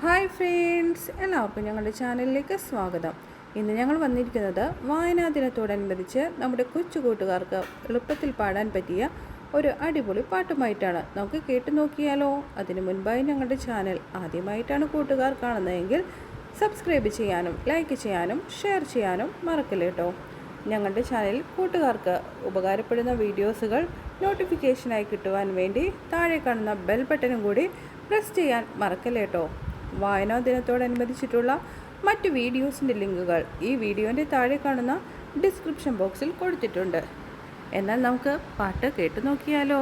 Hi friends, എല്ലാവർക്കും ഞങ്ങളുടെ ചാനലിലേക്ക് സ്വാഗതം. ഇന്ന് ഞങ്ങൾ വന്നിരിക്കുന്നത് വായനാ ദിനത്തോടനുബന്ധിച്ച് നമ്മുടെ കൊച്ചു കൂട്ടുകാർക്ക് എളുപ്പത്തിൽ പാടാൻ പറ്റിയ ഒരു അടിപൊളി പാട്ടുമായിട്ടാണ്. നമുക്ക് കേട്ടു നോക്കിയാലോ? അതിനു മുൻപായി ഞങ്ങളുടെ ചാനൽ ആദ്യമായിട്ടാണ് കൂട്ടുകാർ കാണുന്നതെങ്കിൽ സബ്സ്ക്രൈബ് ചെയ്യാനും ലൈക്ക് ചെയ്യാനും ഷെയർ ചെയ്യാനും മറക്കില്ലേട്ടോ. ഞങ്ങളുടെ ചാനലിൽ കൂട്ടുകാർക്ക് ഉപകാരപ്പെടുന്ന വീഡിയോസുകൾ നോട്ടിഫിക്കേഷനായി കിട്ടുവാൻ വേണ്ടി താഴെ കാണുന്ന ബെൽ ബട്ടനും കൂടി പ്രസ് ചെയ്യാൻ മറക്കല്ലേട്ടോ. വായനാ ദിനത്തോടനുബന്ധിച്ചിട്ടുള്ള മറ്റ് വീഡിയോസിൻ്റെ ലിങ്കുകൾ ഈ വീഡിയോൻ്റെ താഴെ കാണുന്ന ഡിസ്ക്രിപ്ഷൻ ബോക്സിൽ കൊടുത്തിട്ടുണ്ട്. എന്നാൽ നമുക്ക് പാട്ട് കേട്ടു നോക്കിയാലോ?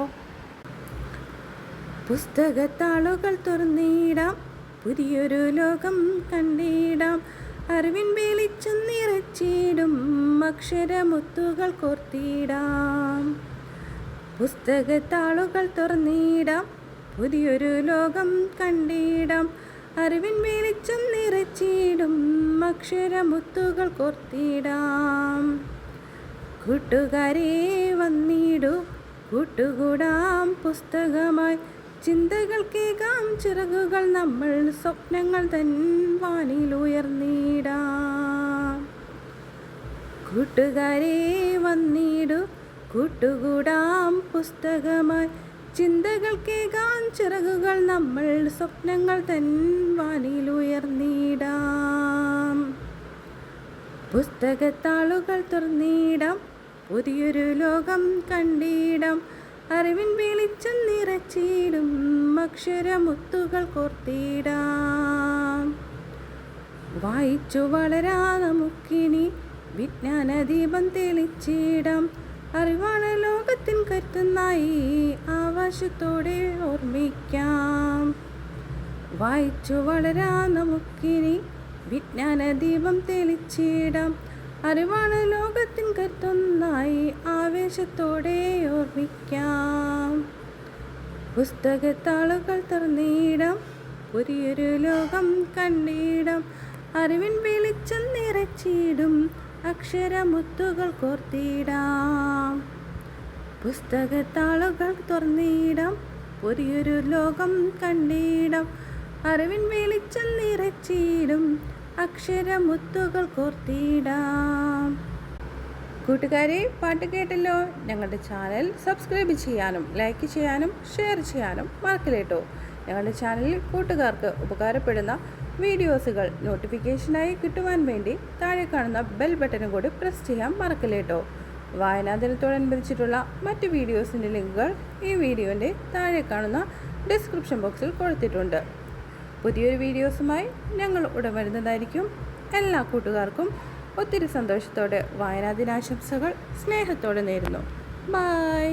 പുസ്തകത്താളുകൾ തുറന്നിടാം, പുതിയൊരു ലോകം കണ്ടിടാം, അറിവിൻ വെളിച്ചം നിറച്ചിടും, അക്ഷരമുത്തുകൾ കോർത്തിടാം. പുസ്തകത്താളുകൾ തുറന്നിടാം, പുതിയൊരു ലോകം കണ്ടിടാം, അറിവിൻ വെളിച്ചം നിറച്ചിടും, അക്ഷരമുത്തുകൾ കോർത്തിടാം. കൂട്ടുകാരെ വന്നിടൂ, കൂട്ടുകൂടാം പുസ്തകമായി, ചിന്തകൾക്കേകാം ചിറകുകൾ, നമ്മൾ സ്വപ്നങ്ങൾ തൻ വാനിലുയർന്നിടാം. കൂട്ടുകാരെ വന്നിടൂ, കൂട്ടുകൂടാം പുസ്തകമായി, ചിന്തകൾക്കേകാം ചിറകുകൾ, നമ്മൾ സ്വപ്നങ്ങൾ തൻ വാനിലുയർന്നിടാം. പുസ്തകത്താളുകൾ തുറന്നിടാം, പുതിയൊരു ലോകം കണ്ടിടാം, അറിവിൻ വെളിച്ചം നിറച്ചിടും, അക്ഷരമുത്തുകൾ കോർത്തിടാം. വായിച്ചു വളരാ നമുക്കിനി വിജ്ഞാനദീപം തെളിച്ചിടാം, അറിവാണ് ലോകത്തിൻ കരുത്തുന്നായി ആവേശത്തോടെ ഓർമ്മിക്കാം. വായിച്ചു വളരാ നമുക്കിനി വിജ്ഞാനദീപം തെളിച്ചിടാം, അറിവാണ് ലോകത്തിൻ കരുത്തുന്നായി ആവേശത്തോടെ ഓർമ്മിക്കാം. പുസ്തകത്താളുകൾ തുറന്നിടാം, പുതിയൊരു ലോകം കണ്ടിടാം, അറിവിൻ വെളിച്ചം നിറച്ചിടും, അക്ഷരമുത്തുകൾ കോർത്തിടാം. പുസ്തകത്താളുകൾ തുറന്നിടാം, പുതിയൊരു ലോകം കണ്ടിടാം, അറിവിൻ വെളിച്ചം നിറച്ചിടും, അക്ഷരമുത്തുകൾ കോർത്തിടാം. കൂട്ടുകാരെ, പാട്ട് കേട്ടല്ലോ? ഞങ്ങളുടെ ചാനൽ സബ്സ്ക്രൈബ് ചെയ്യാനും ലൈക്ക് ചെയ്യാനും ഷെയർ ചെയ്യാനും മറക്കില്ലേട്ടോ. ഞങ്ങളുടെ ചാനലിൽ കൂട്ടുകാർക്ക് ഉപകാരപ്പെടുന്ന വീഡിയോസുകൾ നോട്ടിഫിക്കേഷനായി കിട്ടുവാൻ വേണ്ടി താഴെ കാണുന്ന ബെൽ ബട്ടനും കൂടി പ്രസ് ചെയ്യാൻ മറക്കില്ലേട്ടോ. വായനാ ദിനത്തോടനുബന്ധിച്ചിട്ടുള്ള മറ്റ് വീഡിയോസിൻ്റെ ലിങ്കുകൾ ഈ വീഡിയോൻ്റെ താഴെ കാണുന്ന ഡിസ്ക്രിപ്ഷൻ ബോക്സിൽ കൊടുത്തിട്ടുണ്ട്. പുതിയൊരു വീഡിയോസുമായി ഞങ്ങൾ ഉടൻ വരുന്നതായിരിക്കും. എല്ലാ കൂട്ടുകാർക്കും ഒത്തിരി സന്തോഷത്തോടെ വായനാ ദിനാശംസകൾ സ്നേഹത്തോടെ നേരുന്നു. ബൈ.